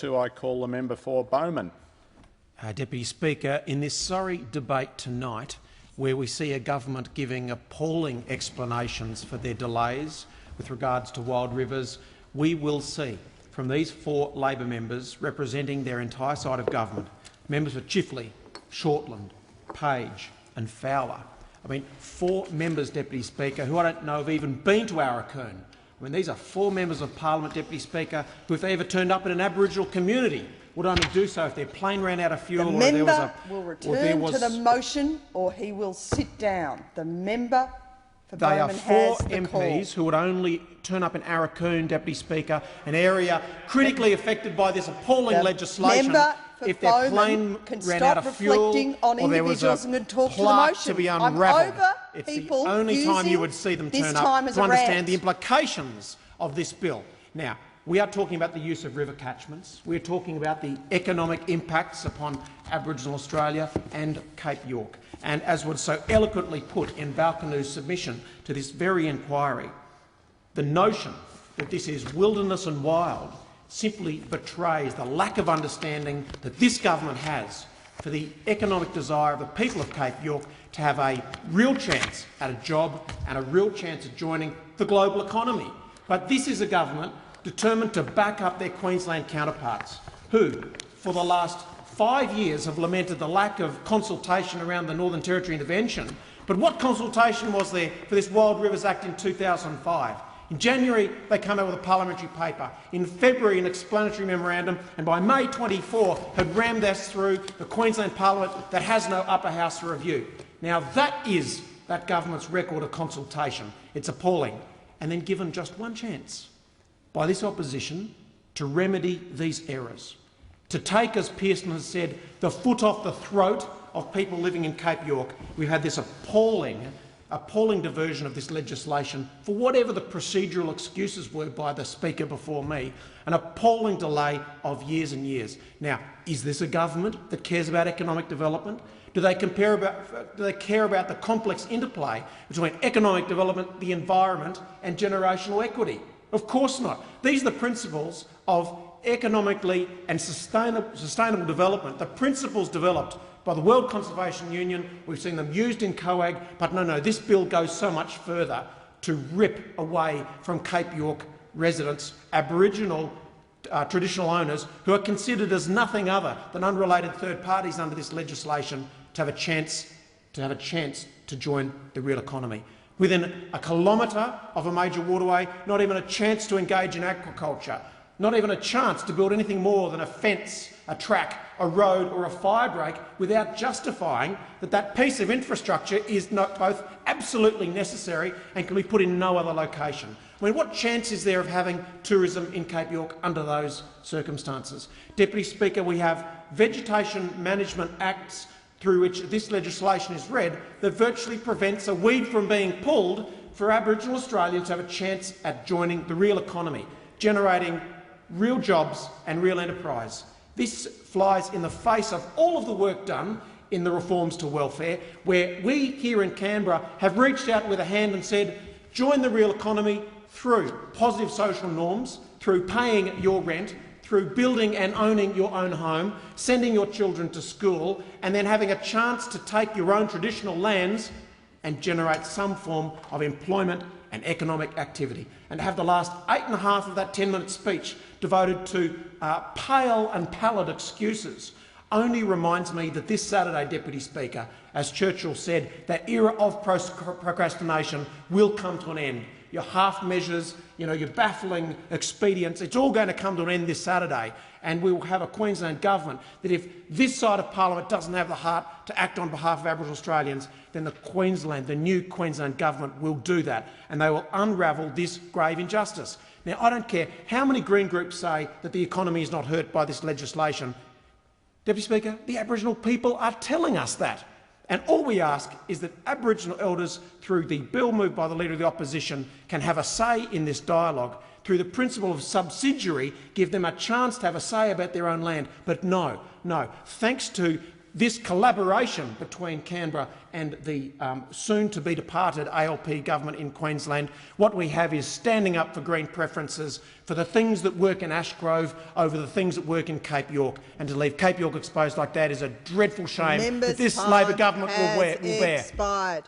I call the member for Bowman. Deputy Speaker, in this sorry debate tonight, where we see a government giving appalling explanations for their delays with regards to Wild Rivers, we will see from these four Labor members representing their entire side of government, members for Chifley, Shortland, Page and Fowler. I mean, four members, Deputy Speaker, who I don't know have even been to Arakoon. I mean, these are four members of Parliament, Deputy Speaker, who, if they ever turned up in an Aboriginal community, would only do so if their plane ran out of fuel. The member will return to the motion, or he will sit down. The member for Bowman has the call. They are four MPs who would only turn up in Arakoon, Deputy Speaker, an area critically affected by this appalling legislation. If their plane ran out of fuel or there was a plot to be unravelled, it's the only time you would see them turn up to understand the implications of this bill. Now, we are talking about the use of river catchments. We are talking about the economic impacts upon Aboriginal Australia and Cape York. And as was so eloquently put in Balcanu's submission to this very inquiry, the notion that this is wilderness and wild simply betrays the lack of understanding that this government has for the economic desire of the people of Cape York to have a real chance at a job and a real chance at joining the global economy. But this is a government determined to back up their Queensland counterparts, who, for the last 5 years, have lamented the lack of consultation around the Northern Territory intervention. But what consultation was there for this Wild Rivers Act in 2005? In January, they came out with a parliamentary paper. In February, an explanatory memorandum, and by May 24 had rammed this through the Queensland Parliament that has no upper house for review. Now that is that government's record of consultation. It's appalling. And then given just one chance by this opposition to remedy these errors, to take, as Pearson has said, the foot off the throat of people living in Cape York, we've had this appalling diversion of this legislation for whatever the procedural excuses were by the Speaker before me, an appalling delay of years and years. Now, is this a government that cares about economic development? Do they care about the complex interplay between economic development, the environment and generational equity? Of course not. These are the principles of economically and sustainable development, the principles developed by the World Conservation Union. We've seen them used in COAG, but no, this bill goes so much further to rip away from Cape York residents, Aboriginal traditional owners, who are considered as nothing other than unrelated third parties under this legislation, to have a chance to join the real economy. Within a kilometre of a major waterway, not even a chance to engage in agriculture, not even a chance to build anything more than a fence, a track, a road or a fire break without justifying that that piece of infrastructure is both absolutely necessary and can be put in no other location. I mean, what chance is there of having tourism in Cape York under those circumstances? Deputy Speaker, we have Vegetation Management Acts through which this legislation is read that virtually prevents a weed from being pulled for Aboriginal Australians to have a chance at joining the real economy, generating real jobs and real enterprise. This flies in the face of all of the work done in the reforms to welfare, where we here in Canberra have reached out with a hand and said, join the real economy through positive social norms, through paying your rent, through building and owning your own home, sending your children to school, and then having a chance to take your own traditional lands and generate some form of employment and economic activity. And to have the last 8.5 of that 10-minute speech devoted to pale and pallid excuses only reminds me that this Saturday, Deputy Speaker, as Churchill said, that era of procrastination will come to an end. Your half measures, your baffling expedients, it's all going to come to an end this Saturday, and we will have a Queensland government that, if this side of Parliament doesn't have the heart to act on behalf of Aboriginal Australians, then the new Queensland government will do that, and they will unravel this grave injustice. Now, I don't care how many Green groups say that the economy is not hurt by this legislation. Deputy Speaker, the Aboriginal people are telling us that. And all we ask is that Aboriginal elders, through the bill moved by the Leader of the Opposition, can have a say in this dialogue. Through the principle of subsidiary, give them a chance to have a say about their own land. But no, thanks to this collaboration between Canberra and the soon-to-be-departed ALP government in Queensland, what we have is standing up for green preferences for the things that work in Ashgrove over the things that work in Cape York. And to leave Cape York exposed like that is a dreadful shame that this Labor government will bear. Expired.